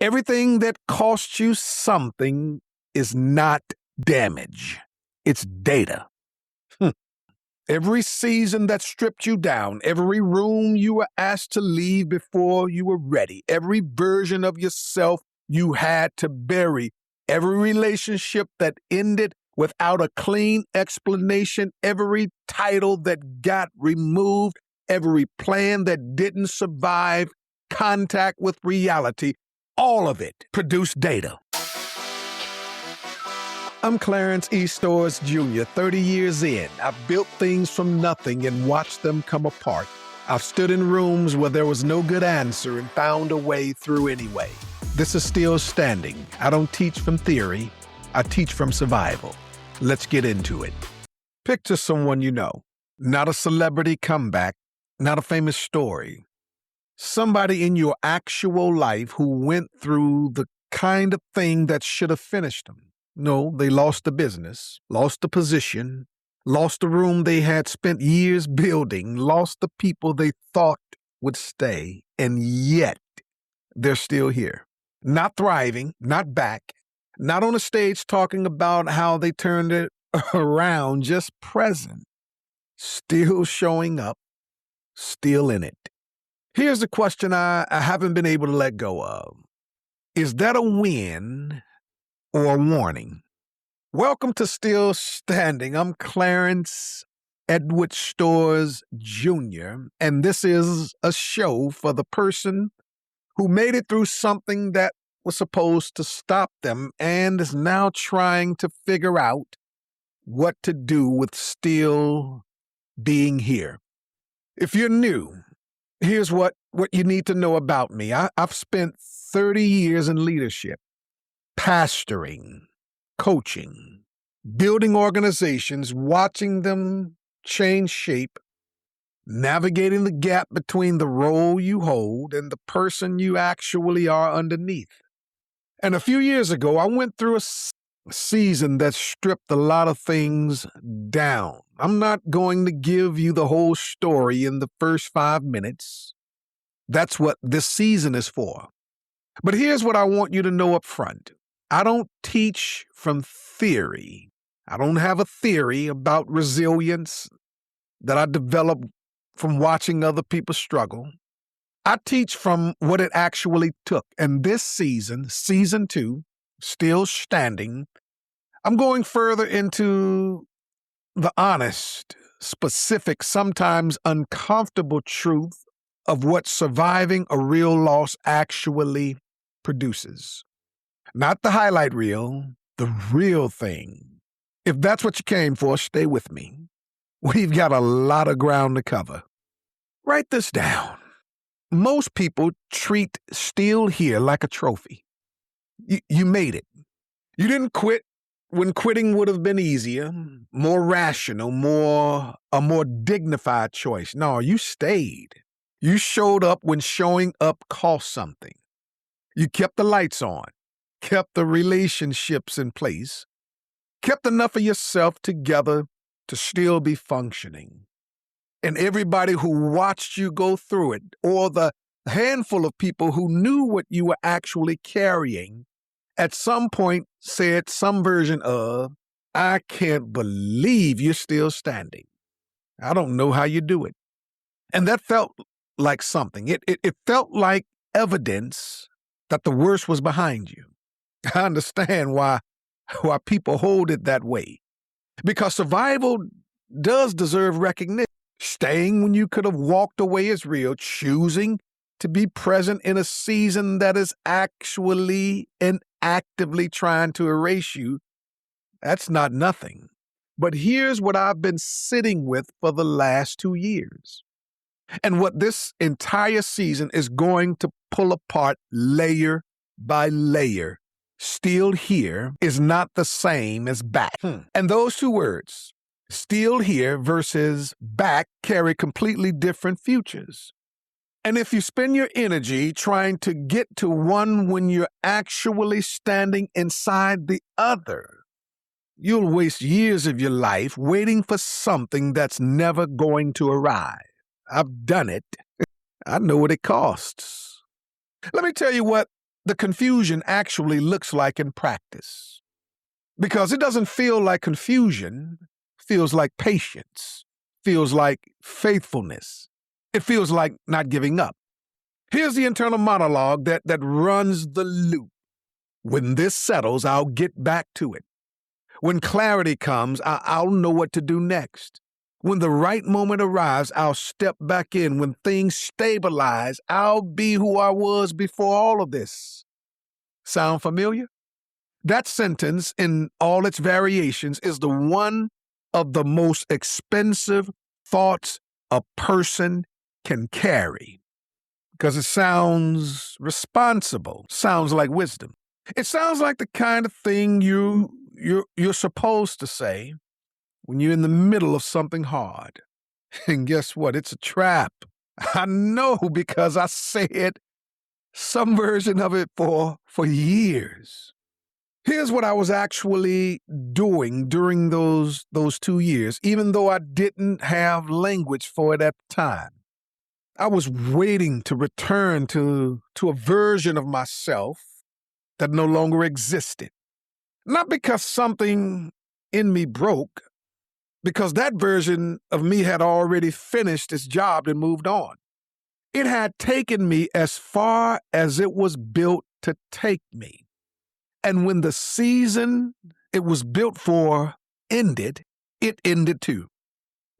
Everything that costs you something is not damage. It's data. Every season that stripped you down, every room you were asked to leave before you were ready, every version of yourself you had to bury, every relationship that ended without a clean explanation, every title that got removed, every plan that didn't survive contact with reality, all of it produced data. I'm Clarence E. Stowers Jr., 30 years in. I've built things from nothing and watched them come apart. I've stood in rooms where there was no good answer and found a way through anyway. This is Still Standing. I don't teach from theory. I teach from survival. Let's get into it. Picture someone you know. Not a celebrity comeback, not a famous story. Somebody in your actual life who went through the kind of thing that should have finished them. No, they lost the business, lost the position, lost the room they had spent years building, lost the people they thought would stay, and yet they're still here. Not thriving, not back, not on a stage talking about how they turned it around, just present, still showing up, still in it. Here's a question I haven't been able to let go of. Is that a win or a warning? Welcome to Still Standing. I'm Clarence Edward Stowers Jr., and this is a show for the person who made it through something that was supposed to stop them and is now trying to figure out what to do with still being here. If you're new, here's what you need to know about me. I've spent 30 years in leadership, pastoring, coaching, building organizations, watching them change shape, navigating the gap between the role you hold and the person you actually are underneath. And a few years ago, I went through a season that stripped a lot of things down. I'm not going to give you the whole story in the first 5 minutes. That's what this season is for. But here's what I want you to know up front. I don't teach from theory. I don't have a theory about resilience that I developed from watching other people struggle. I teach from what it actually took. And this season, season 2, Still Standing, I'm going further into the honest, specific, sometimes uncomfortable truth of what surviving a real loss actually produces. Not the highlight reel, the real thing. If that's what you came for, stay with me. We've got a lot of ground to cover. Write this down. Most people treat still here like a trophy. You made it. You didn't quit when quitting would have been easier, more rational, a more dignified choice. No, you stayed. You showed up when showing up cost something. You kept the lights on, kept the relationships in place, kept enough of yourself together to still be functioning. And everybody who watched you go through it, or the handful of people who knew what you were actually carrying, at some point said some version of, I can't believe you're still standing. I don't know how you do it. And that felt like something. It felt like evidence that the worst was behind you. I understand why people hold it that way. Because survival does deserve recognition. Staying when you could have walked away is real. Choosing to be present in a season that is actually and actively trying to erase you, that's not nothing. But here's what I've been sitting with for the last 2 years. And what this entire season is going to pull apart layer by layer. Still here is not the same as back. And those two words, still here versus back, carry completely different futures. And if you spend your energy trying to get to one when you're actually standing inside the other, you'll waste years of your life waiting for something that's never going to arrive. I've done it. I know what it costs. Let me tell you what the confusion actually looks like in practice. Because it doesn't feel like confusion, it feels like patience, feels like faithfulness. It feels like not giving up. Here's the internal monologue that runs the loop. When this settles, I'll get back to it. When clarity comes, I'll know what to do next. When the right moment arrives, I'll step back in. When things stabilize, I'll be who I was before all of this. Sound familiar? That sentence, in all its variations, is the one of the most expensive thoughts a person can carry. Because it sounds responsible, sounds like wisdom. It sounds like the kind of thing you're supposed to say when you're in the middle of something hard. And guess what? It's a trap. I know, because I said some version of it for years. Here's what I was actually doing during those 2 years, even though I didn't have language for it at the time. I was waiting to return to a version of myself that no longer existed. Not because something in me broke, because that version of me had already finished its job and moved on. It had taken me as far as it was built to take me. And when the season it was built for ended, it ended too.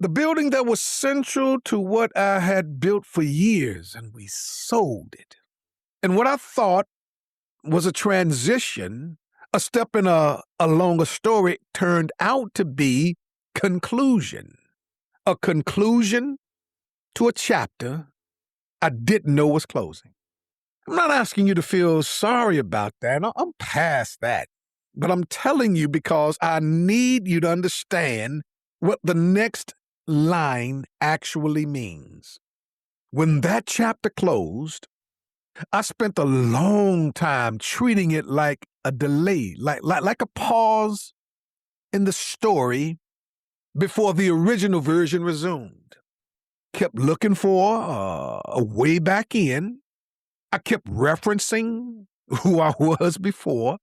The building that was central to what I had built for years, and we sold it. And what I thought was a transition, a step in a longer story, turned out to be conclusion. A conclusion to a chapter I didn't know was closing. I'm not asking you to feel sorry about that. I'm past that. But I'm telling you because I need you to understand what the next line actually means. When that chapter closed, I spent a long time treating it like a delay, like a pause in the story before the original version resumed. Kept looking for a way back in. I kept referencing who I was before,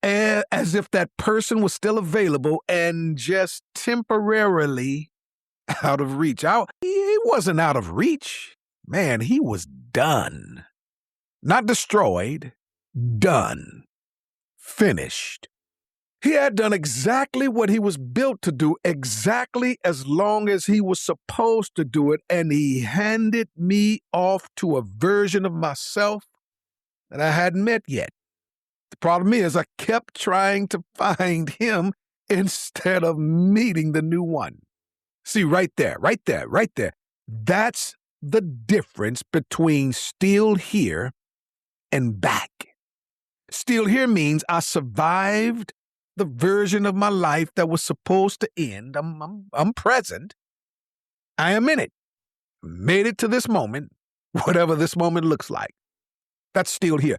as if that person was still available and just temporarily out of reach. He wasn't out of reach. Man, he was done. Not destroyed, done. Finished. He had done exactly what he was built to do, exactly as long as he was supposed to do it, and he handed me off to a version of myself that I hadn't met yet. The problem is I kept trying to find him instead of meeting the new one. See, right there. That's the difference between still here and back. Still here means I survived the version of my life that was supposed to end. I'm present. I am in it. Made it to this moment, whatever this moment looks like. That's still here.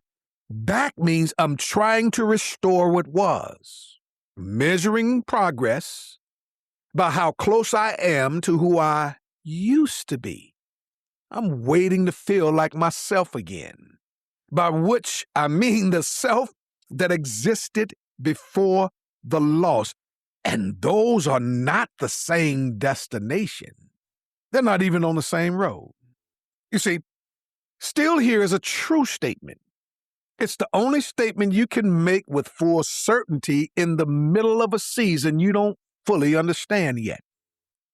Back means I'm trying to restore what was, measuring progress by how close I am to who I used to be. I'm waiting to feel like myself again, by which I mean the self that existed before the loss. And those are not the same destination. They're not even on the same road. You see, still here is a true statement. It's the only statement you can make with full certainty in the middle of a season you don't fully understand yet.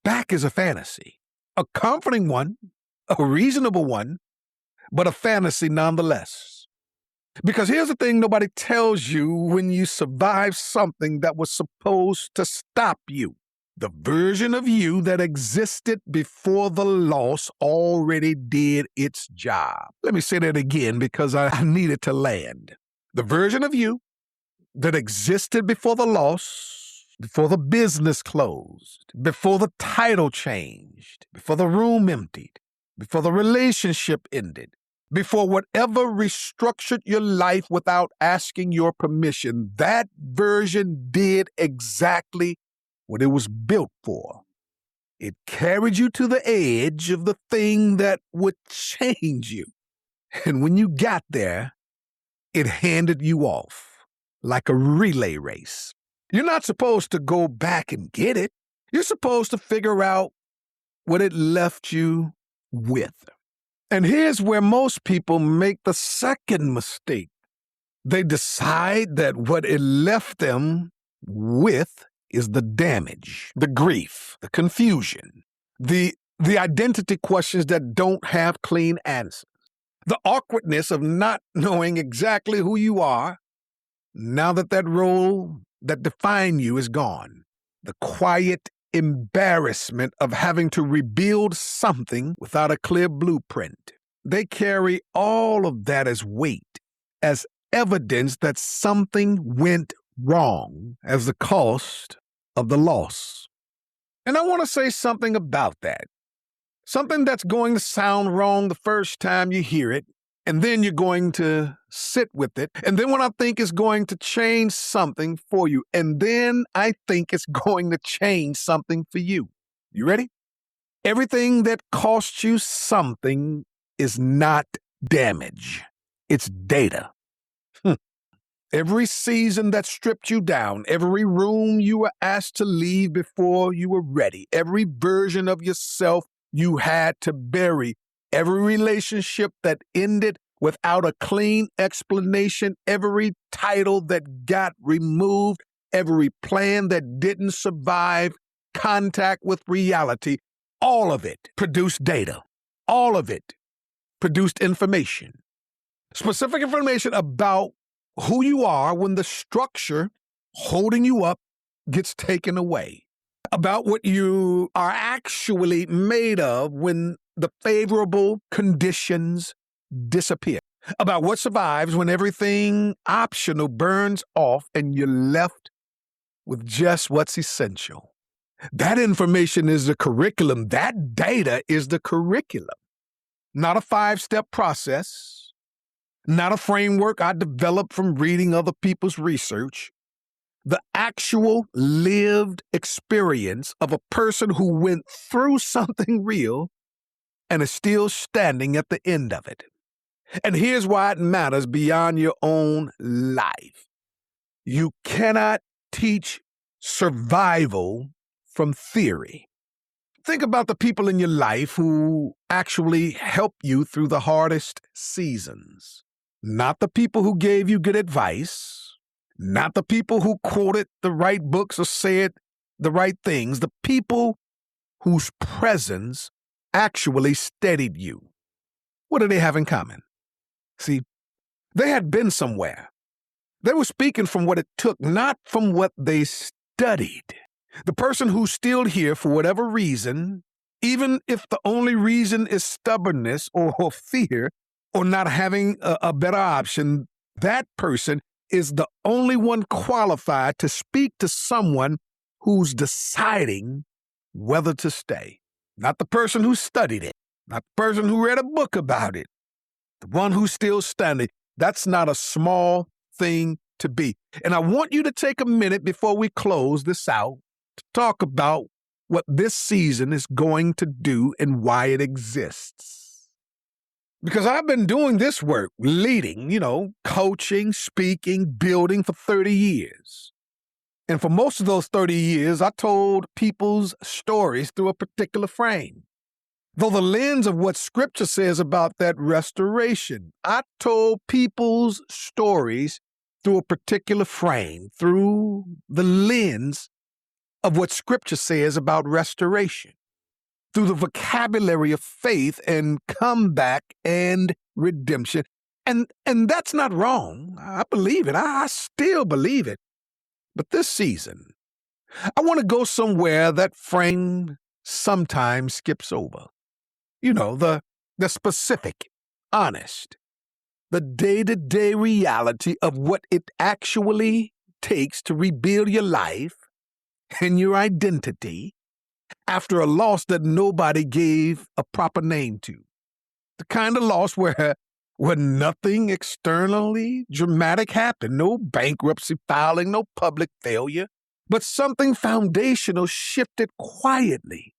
Back is a fantasy, a comforting one, a reasonable one, but a fantasy nonetheless. Because here's the thing nobody tells you when you survive something that was supposed to stop you. The version of you that existed before the loss already did its job. Let me say that again because I need it to land. The version of you that existed before the loss, before the business closed, before the title changed, before the room emptied, before the relationship ended, before whatever restructured your life without asking your permission, that version did exactly what it was built for. It carried you to the edge of the thing that would change you. And when you got there, It handed you off like a relay race. You're not supposed to go back and get it. You're supposed to figure out what it left you with. And here's where most people make the second mistake. They decide that what it left them with is the damage, the grief, the confusion, the identity questions that don't have clean answers, the awkwardness of not knowing exactly who you are now that that role that defined you is gone, the quiet embarrassment of having to rebuild something without a clear blueprint. They carry all of that as weight, as evidence that something went wrong, as the cost of the loss. And I want to say something about that. Something that's going to sound wrong the first time you hear it, and then you're going to sit with it, and then when I think it's going to change something for you, and then I think it's going to change something for you. You ready? Everything that costs you something is not damage. It's data. Every season that stripped you down, every room you were asked to leave before you were ready, every version of yourself you had to bury, every relationship that ended without a clean explanation, every title that got removed, every plan that didn't survive contact with reality, all of it produced data. All of it produced information. Specific information about who you are when the structure holding you up gets taken away. About what you are actually made of when the favorable conditions disappear. About what survives when everything optional burns off and you're left with just what's essential. That information is the curriculum. That data is the curriculum. Not a 5-step process. Not a framework I developed from reading other people's research. The actual lived experience of a person who went through something real and is still standing at the end of it. And here's why it matters beyond your own life. You cannot teach survival from theory. Think about the people in your life who actually help you through the hardest seasons. Not the people who gave you good advice, not the people who quoted the right books or said the right things, the people whose presence actually steadied you. What do they have in common? See, they had been somewhere. They were speaking from what it took, not from what they studied. The person who's still here for whatever reason, even if the only reason is stubbornness or fear, or not having a better option, that person is the only one qualified to speak to someone who's deciding whether to stay. Not the person who studied it, not the person who read a book about it, the one who's still standing. That's not a small thing to be. And I want you to take a minute before we close this out to talk about what this season is going to do and why it exists. Because I've been doing this work, leading, coaching, speaking, building for 30 years. And for most of those 30 years, I told people's stories through a particular frame. Though the lens of what Scripture says about that restoration, I told people's stories through a particular frame, through the lens of what Scripture says about restoration. Through the vocabulary of faith and comeback and redemption. And that's not wrong. I believe it. I still believe it. But this season, I want to go somewhere that frame sometimes skips over. The specific, honest, the day-to-day reality of what it actually takes to rebuild your life and your identity after a loss that nobody gave a proper name to. The kind of loss where nothing externally dramatic happened, no bankruptcy filing, no public failure, but something foundational shifted quietly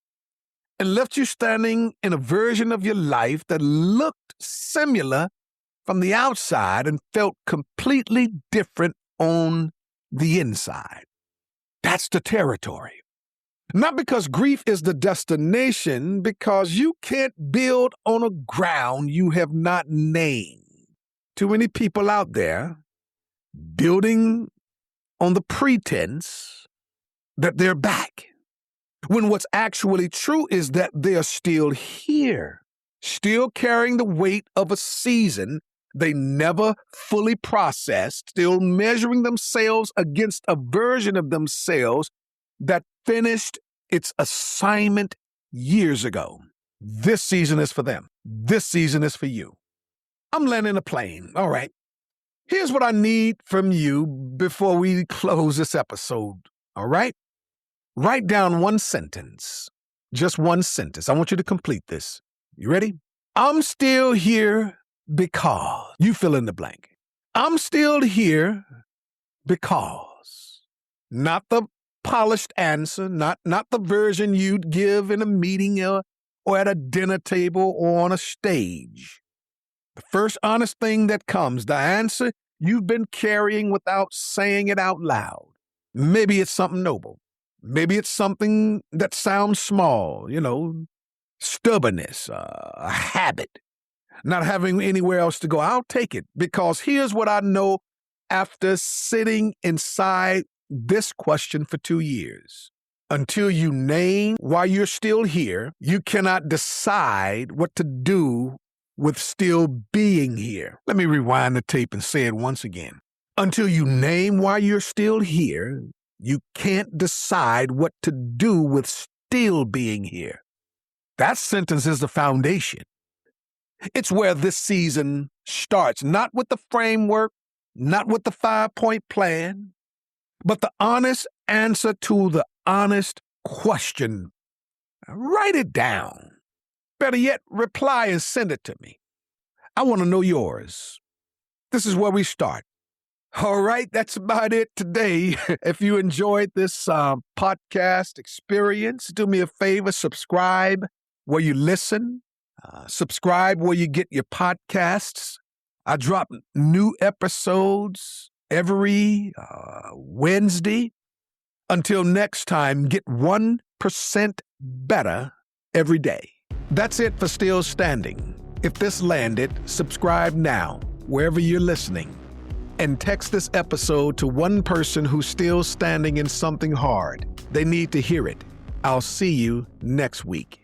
and left you standing in a version of your life that looked similar from the outside and felt completely different on the inside. That's the territory. Not because grief is the destination, because you can't build on a ground you have not named. Too many people out there building on the pretense that they're back, when what's actually true is that they're still here, still carrying the weight of a season they never fully processed, still measuring themselves against a version of themselves that finished its assignment years ago. This season is for them. This season is for you. I'm landing a plane. All right. Here's what I need from you before we close this episode. All right? Write down one sentence. Just one sentence. I want you to complete this. You ready? I'm still here because. You fill in the blank. I'm still here because. Not the polished answer, not the version you'd give in a meeting or at a dinner table or on a stage. The first honest thing that comes, the answer you've been carrying without saying it out loud. Maybe it's something noble. Maybe it's something that sounds small, stubbornness, a habit, not having anywhere else to go. I'll take it, because here's what I know after sitting inside this question for 2 years. Until you name why you're still here, you cannot decide what to do with still being here. Let me rewind the tape and say it once again. Until you name why you're still here, you can't decide what to do with still being here. That sentence is the foundation. It's where this season starts, not with the framework, not with the 5-point plan, but the honest answer to the honest question. Write it down. Better yet, reply and send it to me. I want to know yours. This is where we start. All right, that's about it today. If you enjoyed this podcast experience, do me a favor, subscribe where you listen. Subscribe where you get your podcasts. I drop new episodes every Wednesday. Until next time, get 1% better every day. That's it for Still Standing. If this landed, subscribe now, wherever you're listening, and text this episode to one person who's still standing in something hard. They need to hear it. I'll see you next week.